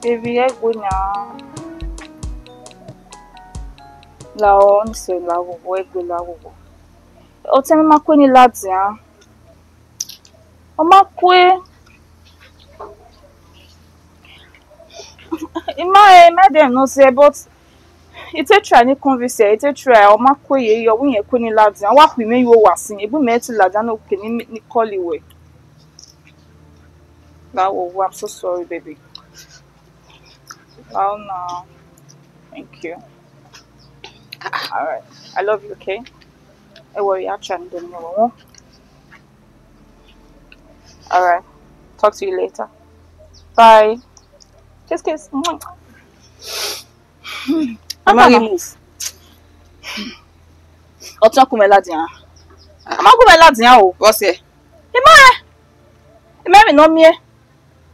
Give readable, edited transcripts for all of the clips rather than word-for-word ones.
Baby, I go now. La on se la wo go la wo. O te mi ma kwe ni lati ah. O ma kwe. Ima dem no say but it a try ni convince it a try o ma kwe ye yo wi ye kwe ni lati ah. Wa kwe me yo wasin. Ebu me ti lada no ke ni call iwe. I'm so sorry, baby. Oh no. Thank you. Alright. I love you, okay? Don't worry, I'll try and do more. Alright. Talk to you later. Bye. Kiss. I'm going to move. What's up, Kumeladia? I'm not Kumeladia. What's it? Ime no me.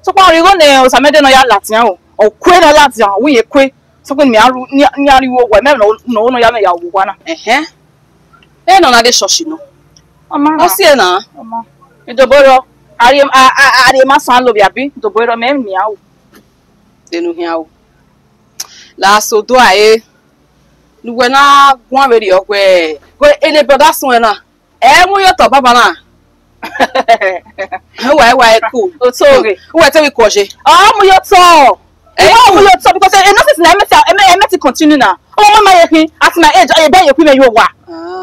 So kwa rigo ne o samede no ya Latin o. O kwe no Latin o we kwe. So kwa mi aru ni ariwo wa me no ya me ya wo na. E no na de shoshi no. Mama. O sie na. Mama. Idoboro ari ma san lo bi abi. Idoboro me mi a o. De no hia o. La so do aye. Nu we na gwan we ri okwe. Go ele brother sun na. E mu yo to baba na. Why cool. Sorry. Who tell we koje? Mu yo to. Mu yo to because enough na me continue na. Oh mama ye at my age I be ye me yo wa.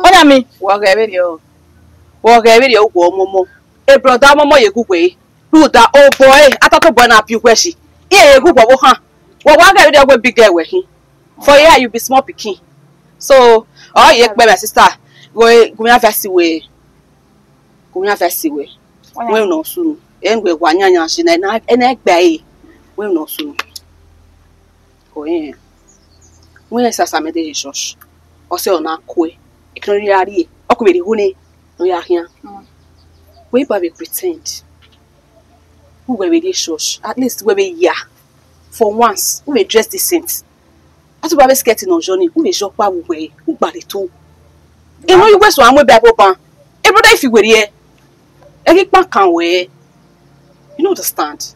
Onya mi. Wo ga be ri o go momo. E brother momo ye gugwe. Who that old boy atato boy na piu kweshi. Ye gugwo wo ha. Wo wa ga be go big girl we hin. For here you be small pikin. So, oh ye pe my sister. Go me afasi we. Kunya festiwe we no sunu engwe kwanyanya shi na egba yi we no sunu oye we sasa me de church o se ona kwe ikiri ari okubiri hune no ya hia we ba be pretend who we dey church at least we be ya for once we dress decent atu ba be skirt no journey we jo pa we gbare to e no you we so amwe be apopan e brother if you were here you don't understand.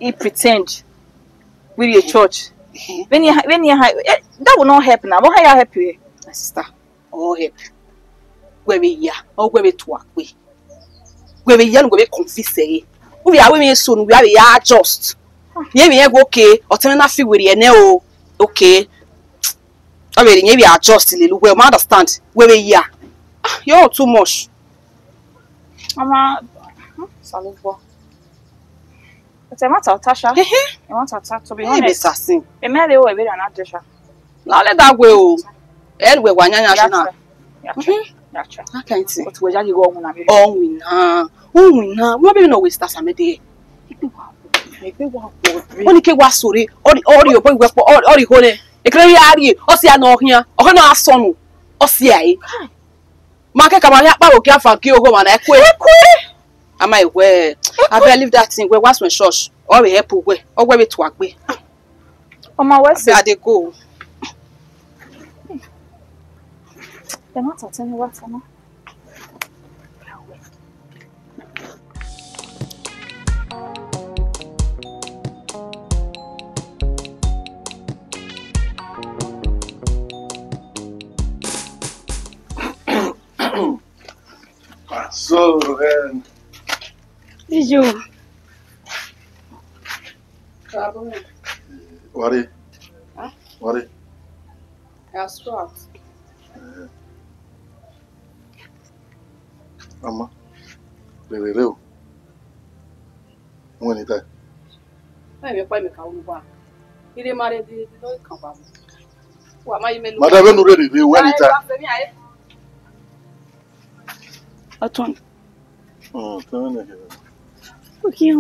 He pretend with your church. When you that will not help now. What how help you? My sister, all help. Where we ya, or where we talk we. Where we young, where we confess we are women soon, we are just. Yeah, we have okay, or turn off with your nail. Okay. I mean, we are just a little well, understand. Where we ya. You're too much. Mama, salubo. It's a matter of Tasha. I want to talk to be honest. A merry way, very another. Now let that go. Anyway, one yana. I can't see. But where you go on? Oh, we know. What be no waste as a mede. Only ke was sorry. All your boy, all the holy. A clear area, or see, I know here, or no, son, or see. Market come on, I will care for you go and I quit. Am I where? I believe that thing where was when church or we help away or where we talk way. On my west side, they go. They're not telling you what, Anna. So, you. Worry. Huh? Worry. That's right. Mama. Leleu. When it that? I will find me Kaluba. He married the company. What my men? Madame, ready. When it that? Atun. Oh, turn it. Okay.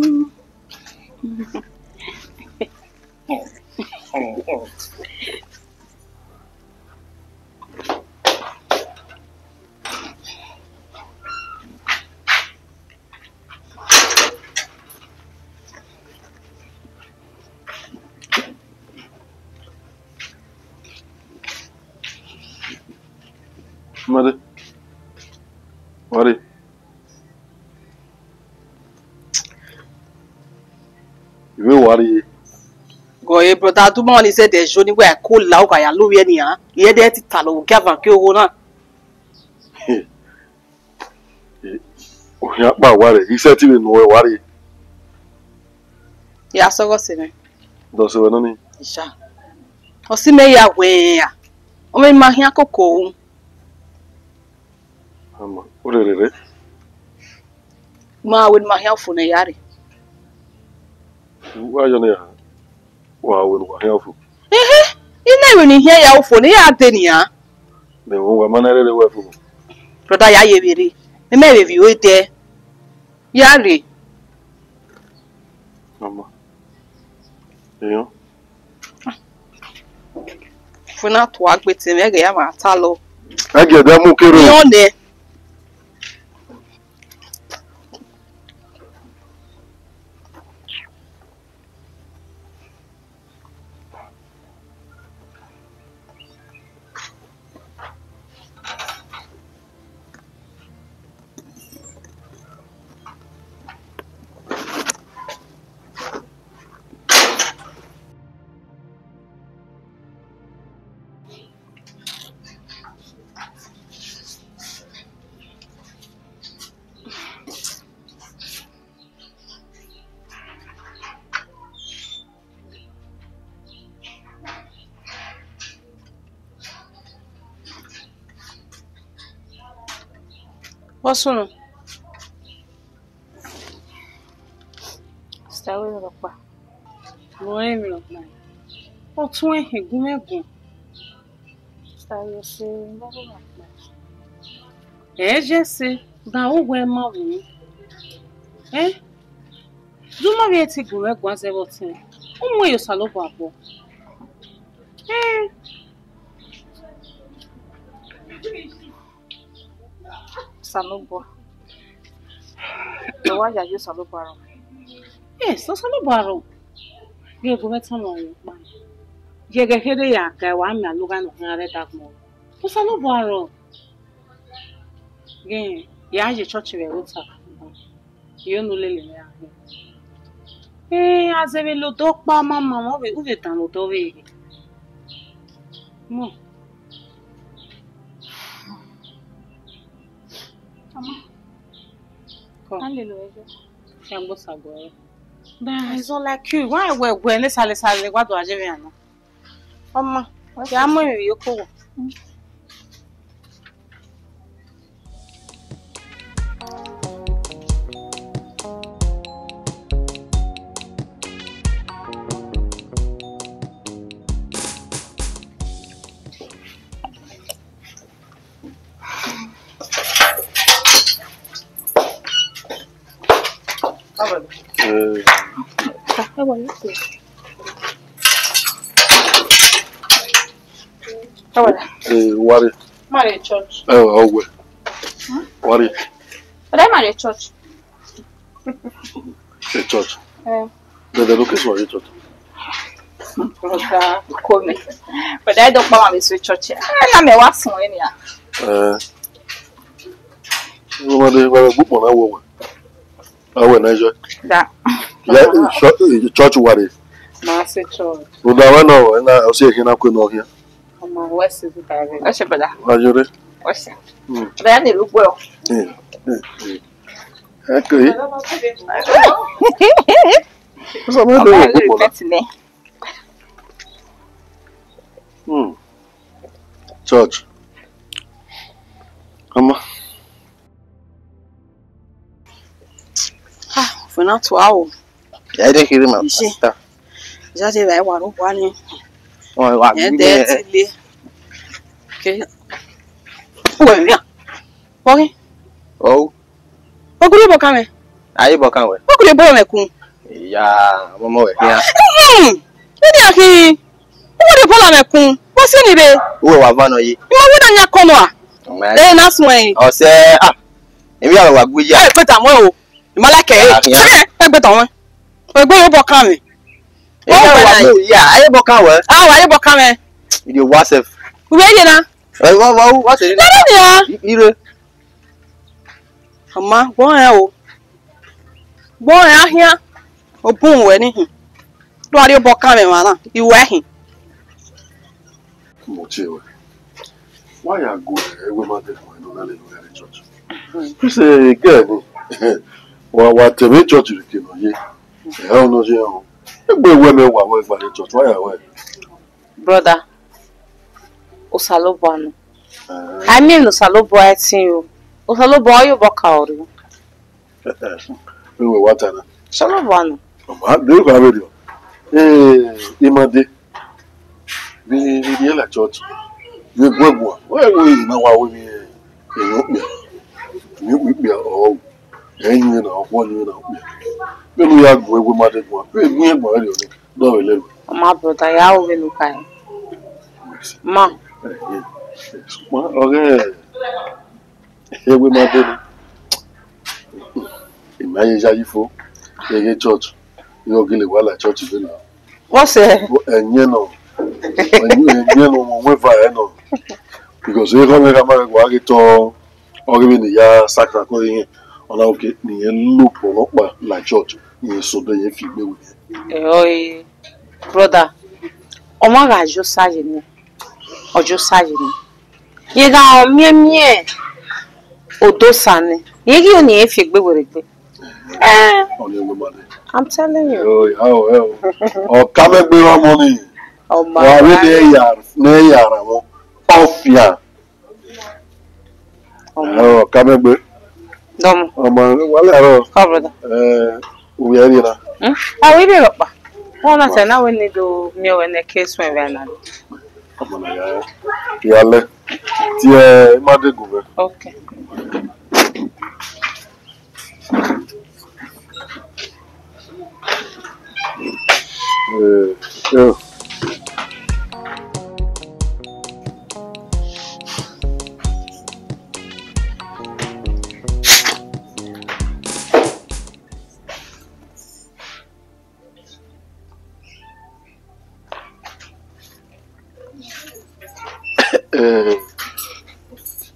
Mother. Worry. You will worry. Go e brother do money say the joni we ko la o ka ya lo we ni an. Ye de ti ta lo ke avan ke owo na. O ya pa ware, iṣẹ́ tí no we ware. Ya so go se me. Do se we no ni. Isha. O si me ya we ya. O me ma hia koko. Ama, o re. Ma we ma hia fu na yare. Wa yo ne. Wa we no hia fu. Ina we ni hia ya fu na ya de ni ya. Ne wo wa manere we fu. Brother ya ye bere. Me me review we there. Yare. Ama. Eyo. Funa to agbete me ga ya ma ta lo. Age da mu kero. Ni one. What's wrong? Stay with the pa. No emi of mine. O tún egun megun. Stay with say no no. Je se da o we ma wu. Do ma be ti gun megun se botin. O mo yo salo papo. Sanobo. The one you Sanobo. So salo baro. Ye go metan mo yo pa. Ye ge hede ya ka wa mi aluga no kan re dak mo. O salo baro. Ge ya je church we uta. Yo no lele me ya. Azebe lo do pa mama mo we u de tan lo do we. Mo. Hallelujah. Shambo sago. But it's not like you. Why we let's what do I do now? Mama, ya mo yo ko. Ware. Marry church. Oh, we. Ware. But I marry church. The church. The location of the church. Call me. But I don't want to church. I'm a was one here. We book on our woman. Our Niger. That. Yeah, church ware. Master church. We don't know, and I'll say here now. Here. Mama, what's it about? What's your brother? Are you ready? What's it? But I look well. Okay. Church. Mama. Funa to awo. Ya de kiri ma pasta. Ja de ba wa ro wa ni. O wa E bi de ti le. Ke. We ya. Oke. O. Ogure bo kan me. Ayi bo kan we. Ogure bo me kun. Ya, mama we ya. E de aki. Ogure bo la me kun. Wo se ni be. Wo wa va no yi. Mo we na nya kono a. Na so en. O se èmi a wa gbe ya. E pe ta mo o. Malake e gbe ton won. Egbe yo bo kan mi. Èmi a wa gbe ya, ayi bo kan we. Wa ye bo kan me. Idi wasef. We ye na. Wa se ni. Na ya. Ire. Ama gbon e o. Gbon e ahia. Obun we ni hin. Do are you bokame mana? You wehi. Mochewe. Why are good? Every man that we don't know the church. You say again. What the church you can ye? Hell no, you. Every women were work by the church. Why are we? Brother. Osalobo. I mean Osalobo I see you. Osalobo you bokaori. We were what ana. Osalobo. Do you have radio? Imade. We the church. We go. Why we now are we we all. You know, one you know. When we are going with mother one. We no My brother ya we look at. Ma. Okay. Here we mother. Imagine you for a church. You go while a church is What's it? And you know, no, because you come here, I'm to or even the ya sacred on our get me and look for not like church. So they feel with Oi, brother. Omaga jo sajini. Ojo sajini. Yega me odo sane. Yegi oni efigbe weregbe. I'm telling you. Oh, come and bring money. Oh my God. Oh, come and bring. Dom. Oh, man, well, Brother. We are here. Ah, we be up. One say now we need to me when the case when we are now. Come on, yeah. Tia, mother go. Okay. Yeah.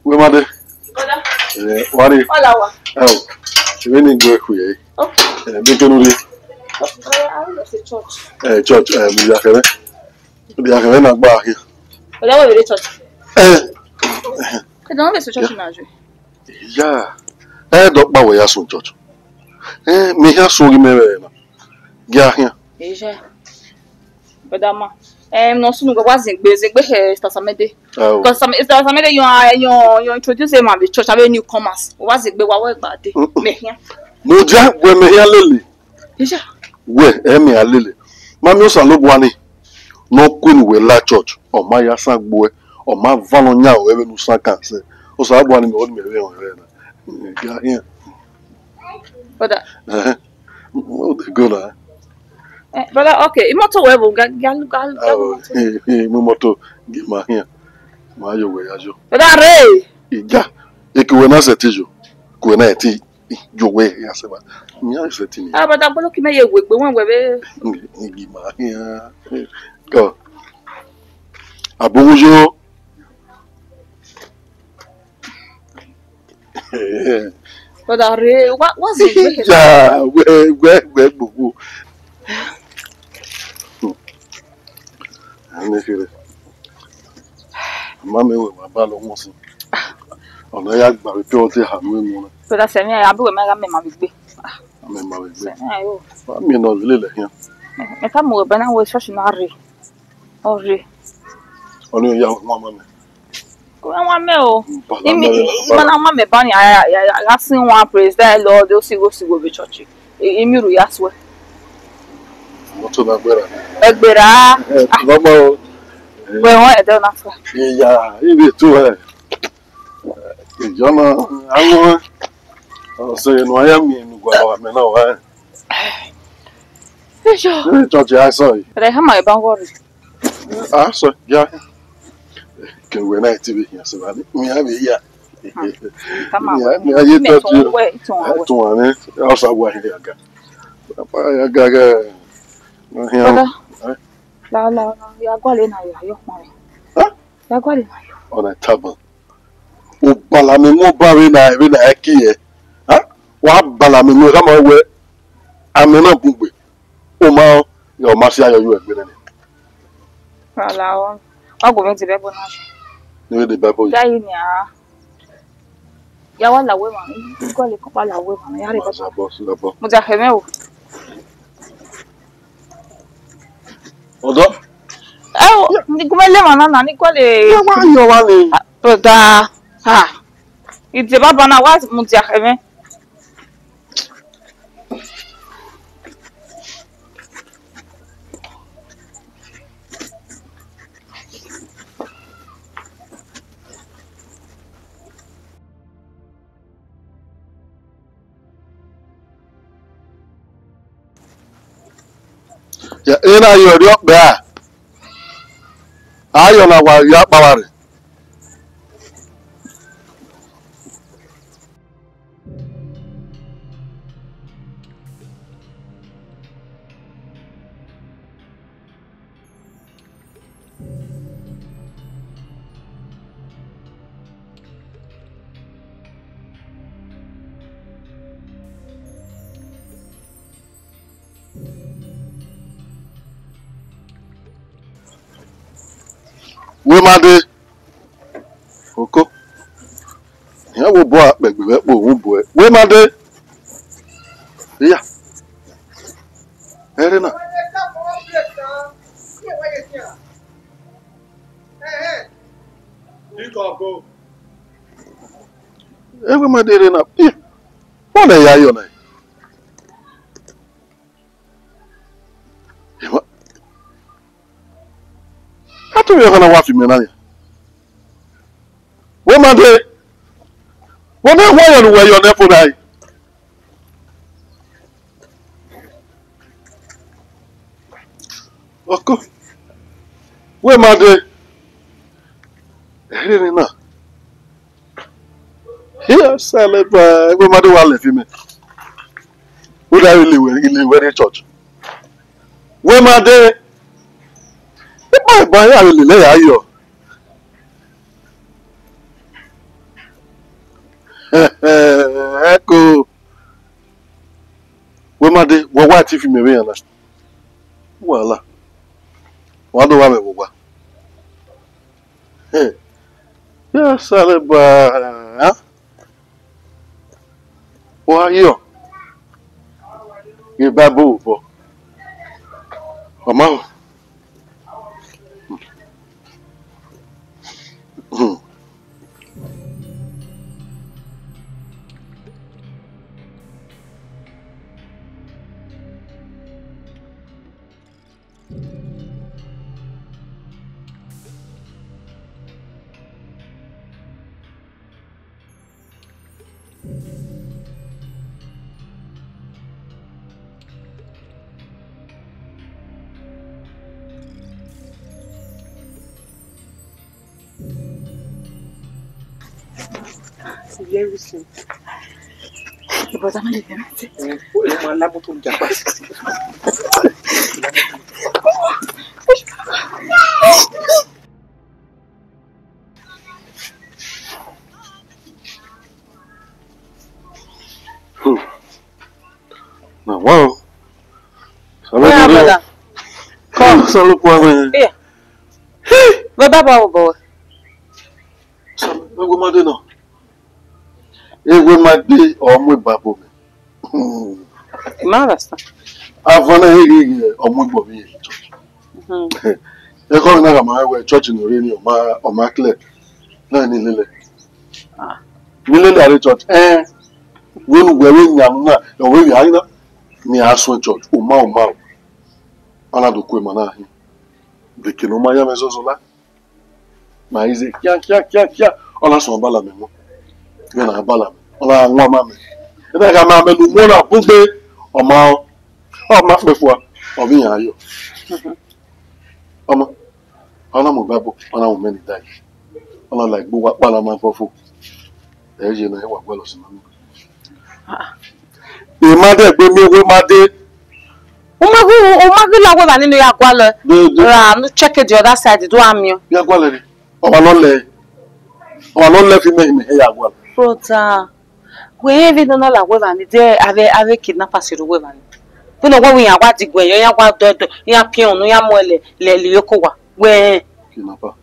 We mother. What is? Oh, we need to go here. Okay. They can only. I will say church. Church. We are here. We are here. Not back here. But that will be church. I don't know church now. Yeah. Don't buy we are so church. Me here so give me na. Get here. Yeah. But dama. No sunu go wazin gbe he stasamede. Because some stasamede you introduce him at the church have newcomers. Wazin gbe wa gba de. Me here. No ja we me here lele. Yeah. We me alele. Mami Osalobo ani. No queen we la church. O ma ya san gbo e. O ma valonya o we nu san kan se. Osalobo ani me o me we on here. Get here. Brother. Oh, the good ah. Brother, okay. Imoto we go gal. Moto give ma here. Ma yo we ajo. Brother Ray. Ija. Ekuwe na setijo. Kuwe na eti yo we ya se ba. Mi a seti ni. Brother, bolo ki me ye we won we be. Give ma here. Go. Abonjo. Brother Ray, what's it? Yeah, we bubu. Ani fere. Mama we ma ba lo won sin. Ona ya gba we pe o te ha mi mu na. Brother Semi, I be we me ga me ma gbe. Me ma we gbe. Ayo. Mi no le le yan. Me ka mo be na we church na re. O re. Oni ya mama me. Ko wa me o. Imi na ma me ba ni I sing one praise that Lord, o si go be church. Emi ru ya so. Moto na gbera. Egbera. Mama o. We won e de na fa. Ya, ibi tu e. Ijoma awon o se no aya mi nu gwa wa me na wa. Ejo. Church I saw. But ha ma e ba worry. Ah, so ya. Can we na TV here so ba mi ha be ya. Come on. Mi aye to tu. Wait, to To ane, o sa gwa here aga. Papa ya ga. Brother. La, ya gwale na yo ma. Ya gwale na yo. On a table. O balami mo ba we na eki e. Ha? Wa balami mo ka mo we. Amena bugbe. O ma Your mercy are you again. Allow. I'll go into the Bible now. You the Bible. Ya wala we man. Go le kopa la we man. Ya re Boss, boss. Mo ja kheme o. Odo. Ni kumele man na ni ko le. Ya wa yo wa le. Brother. Ha. Ite baba na wa mo ja kheme. Ya ina yo ri ope a. Ayo na wa ya paware. We made oko ya wo bo apegbe we po wo bo e we made ya erena we made erena wona ya yo na Atu yo kana wafi menanya. Wo made. Wo na wo yo we yo na fo dai. Oko. We made. Ere na. Here celebrate we made wa le fi me. Wo dai ile we church. We made. Ipa ìbọn yà lè lẹ́yà ayọ̀. Eko. Wemade, wọ́n wá tí fi mẹ̀rẹ̀ yàn náà. Wàhálà. Wọ́n á dọ̀ wá mẹ̀wọ̀ wá. Yà sáré bá a. Wọ́n á yọ̀. Ìbá bò bọ̀. Ọmọ. Very soon. But I'm leaving. Now, wow. Come. Salut, poivre. Here. Where Baba boy? Salut, we made no. We made ọmọ ìbàbọ̀ mi. Marasta. Afọlá yìí ọmọ ìbọ̀ mi yìí church. Ẹ̀kọ́ mi náà kà máa wẹ̀ church ní orí ni ọmọ akílẹ̀ náà ní lílẹ̀. Nílẹ̀ dàrí church wọ́n wẹ̀rẹ̀ ìyàmú náà ọ̀wé ìyá yín náà ní aṣọ church ọmọ o. Aládùúkú ìmọ̀ náà yìí. Bèkè ló máa yá mi sọ́sọ́ lá. Màá yí ṣe kíákíá ọlásùn ọ̀bálà mi mọ́. Yẹn náà bálà mi. Ọlá àwọn ọmọ mi. Ẹgbẹ́ ká máa mẹ́nu mọ́ náà fún pé ọmọ pẹ̀ fún wa ọ̀bí yàn ayọ̀. Ọmọ ọlọ́mọ gbàgbọ́ ọlọ́mọ mẹ́ni dáì. Ọlọ́mọ ìgbó wa pàlọ́ máa fọ́ fún. Ẹ̀ yé náà ẹwà gbọ́dọ̀ sí mọ́mí. Ìmádé gbé mi ewé mádé. Umagu la weba nínú ya gwa le. Ra no check the other side do am yo. Ya gwa le. Ọmọ lọ lẹ fi me ya gwa. Prota. We even no la weba ni de ave kidnappers ro weba ni. Puno wa wiya wa digwe ya wa dodo ya pion ya mole le yokowa. We Kinapa.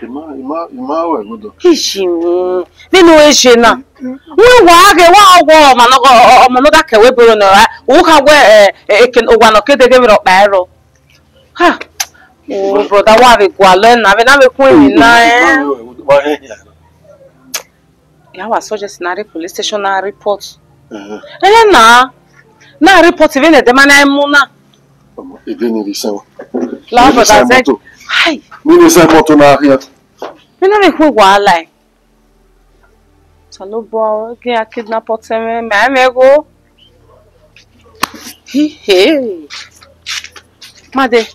Ima we godo. Ishimu. Nínú eje na. We wa ge wa ma no da ke we boro na ra. Wo ka we eken owa no kede ge ro pa ero. Ha. Oh brother wa be gwa le na be kun mi na Ya wa suggest na police station na report. Na report even the man emu na. Ide ni lisan. La brother say, "Hi, Mi lisan moto na ria. me na me ku wahala. Salo bo ke a kidnap oteme me go. He. Made.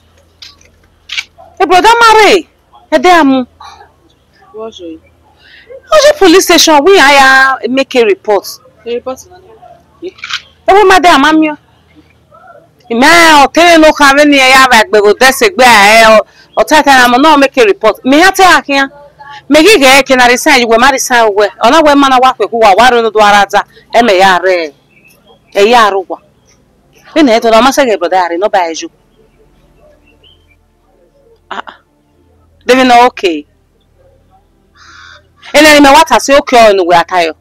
Brother Mare. E de amu. Oje police station we aya make a report. Report na. Ewo made amamio. Ime o tele no ka ni ya ba gbe go desegbe o tata na mo no make a report. Me ya te akia. Me gi ge ke na resign we ma resign we. Ona we mana wa kwe ku wa waru no do araza. E me ya re. E ya arugwa. E na eto na ma se ge brother ari no ba eju. They no okay. And then me what I say okay on we atayo.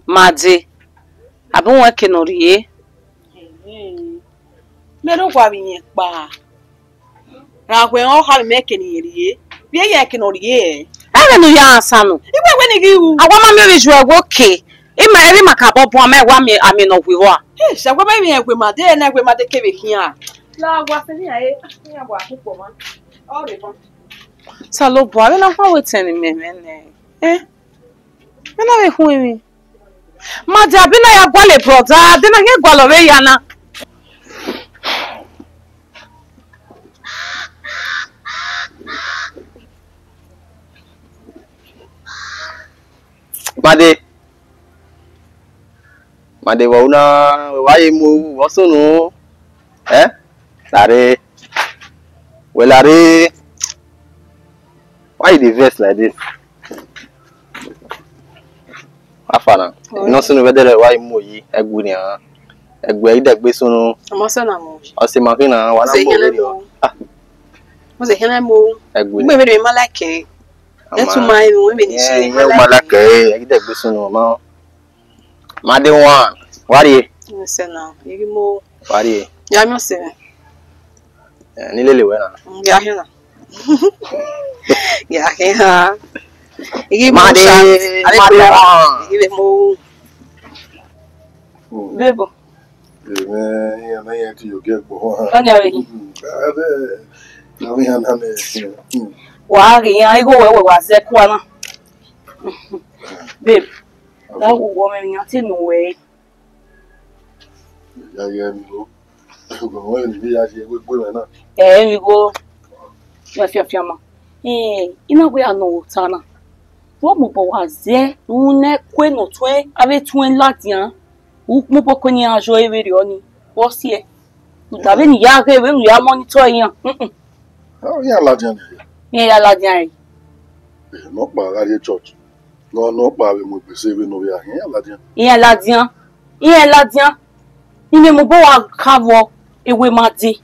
Made. Abun working no rie. Me no kwa bi pa. Na kwe o ha me ke ni rie. Bi ye ke no rie. I no ya answer no. Iwe we ni gi wu. Agwa ma me we jwa okay. Ima eri maka bobo ma wa me ami no we wa. Eh, sha kwa ba bi ekwe ma de na ekwe ma de ke be hia. La gwa se ni aye. Ni agwa apupo ma. O re fun. Salo bo abi na kwa wetin me ne. Me na we hu mi. Made abi na ya gwale brother, de na ge gwalo we ya na. Made wa una wa mu wasunu. Lare. Well, Lare. Why you vex like this? Afana. No sunu whether why mu yi egwu ni an. Egwu e degbe sunu. Amo se na mo. O se ma fi na wa na mo. Mo se hena mo. Egwu. Mo be ma like. Etu mai mo be ni shi. Ma like e degbe sunu ma. Made one. Wari. Mo se na. Yigi mo. Wari. Ya mi se. Ni lele we na. Ya hena. Ya hena. Yigi mo. Made. Yigi mo. Bebo. Ya na ya ti yo get bo. Anya we. Na we han han Wa ri yan igo we wa se kwa na. Babe. That wo me yan ti no we. Ya mi go. Go we ni ya se gbe na. Mi go. Ya fi ama. Ina we ano tana. Wo mo bo wa ze une kwe no twe ave twen latian. Mo bo ko ni ajo e ri oni. Wo si e. Tàbí ni ya ke we nu ya monitor yan. Oh ya ladian. Ya ladian. No pa la church. No pa we mo pese we no ya ladian. Iyan ladian. Ime mo bo wa kavo ewe made.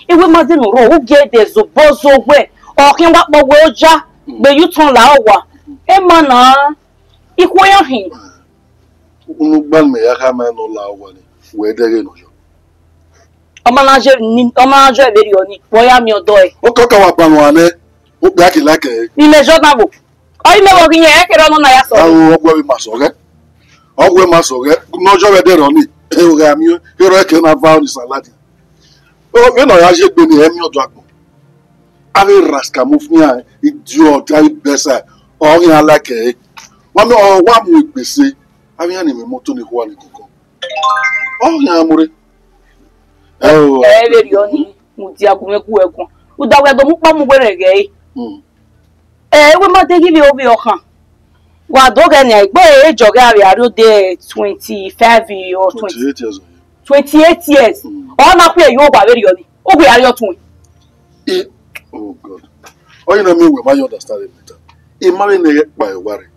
Ewe made no ro o ge de zo bozo we. O kin wa po we oja gbe yu ton la wa. E ma na iko yan hin. Unu gban me ya ka ma no la wa ni. We dere no yo. Ọmọ ajo e beri oni. Wo ya mi odo e. O ko ka wa pa no ane. O gba ki la ke. Ime jordan bo. O ime wo kin e ke ro na ya so. Awo ogbo we ma so re. Ogbo ma so re. No jo we dere oni. E o ga mi o ro ke na va ni salad. O me no ya je gbe ni emi odo agbon. Ave raska mu fun ya idiot ai besa. O yan la ke. Wa mi o wa mu igbese. Ave yan ni me moto ni ho ani koko. O yan amure. Beri oni mu ti agume ku ekun. U da we do mu pa mu gbere ge. We ma te give obi okan. Wa do ge ni egbe e joge ari ari o de 25 or 28 years. 28 years. O na pe yo ba beri oni. O gbe ari otun. Oh God. Oh, you know me we might understand it better. E ma we ne pa e ware.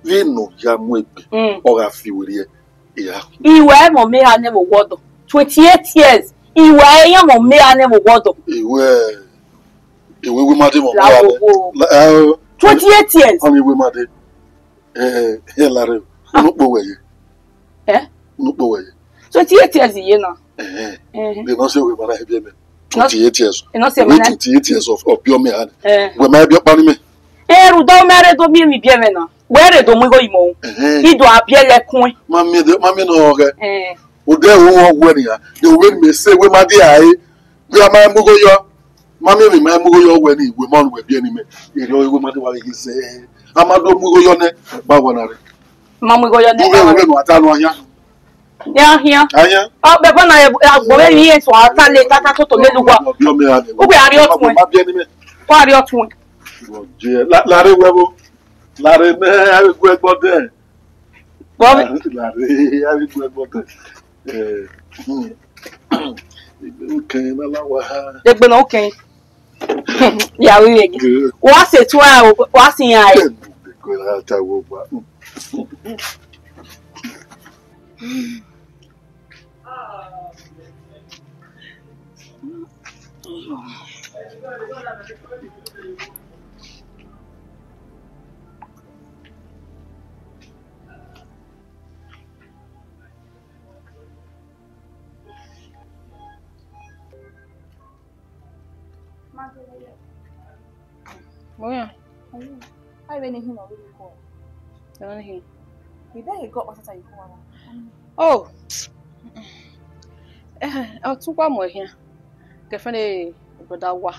We no ya mu epe. O ga fi we re. Yeah. Iwe mo me ane mo wodo. 28 years. Iwe yan mo me ane mo wodo. Iwe we made mo. 28 years. Oni we made. Lare. No po we. No po we. 28 years ye na. They no say we mana he be me. 28 years. E no say mana 28 years of pure me ane. We ma be pa ni me. Ru do mere do mi bi me na. Where do mo go imo. Ido abie lekun. Mami no ge. O de wo wo ni ya. The way me say we ma dey ai. We ma mu go yo. Mami mi ma mu go yo we ni we ma we bi ni me. Ire we ma dey wa yi say. Amado mu go yo ne ba wona re. Ma mu go yo ne. We no ata no anya. Ya. Anya. O be bo na agbo me yin so ata le tata to le lugwa. O be ari otun. Ma bi ni me. O ari otun. Lare webo. Lare me ari gwe gbode. Lare ari gwe gbode. Okay, na la wa. Egbe na okay. Ya we ege. Wa se tu a wa sin ya e. Ko la ta wo ba. Oh yeah. I went in here already before. We better got what I you for. Oh. I'll talk one more here. Girlfriend brother wa.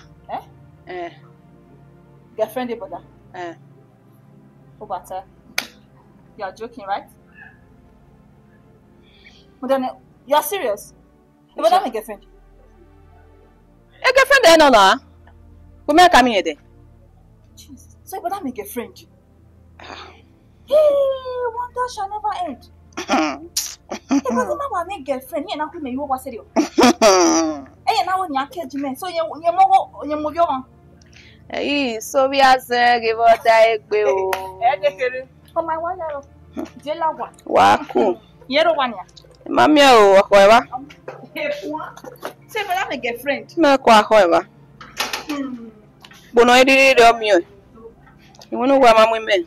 Girlfriend brother. Oh but you are joking, right? But then you are serious. You better make girlfriend. A girlfriend there no na. Who make come here there? Jesus. So you better make a friend. Hey, wonder shall never end. It doesn't matter make girlfriend. You na ku me you wa serious. Eh na won ya catch me. So you mo yo man. Eh so we as give us that egbe o. Dekere. Come my one lero. Je la wa. Wa ku. Yero wa nya. Mami o oko e wa. So you better make a friend. Me ko ako e wa. Bono e di do mi o. You wanna go mamu me?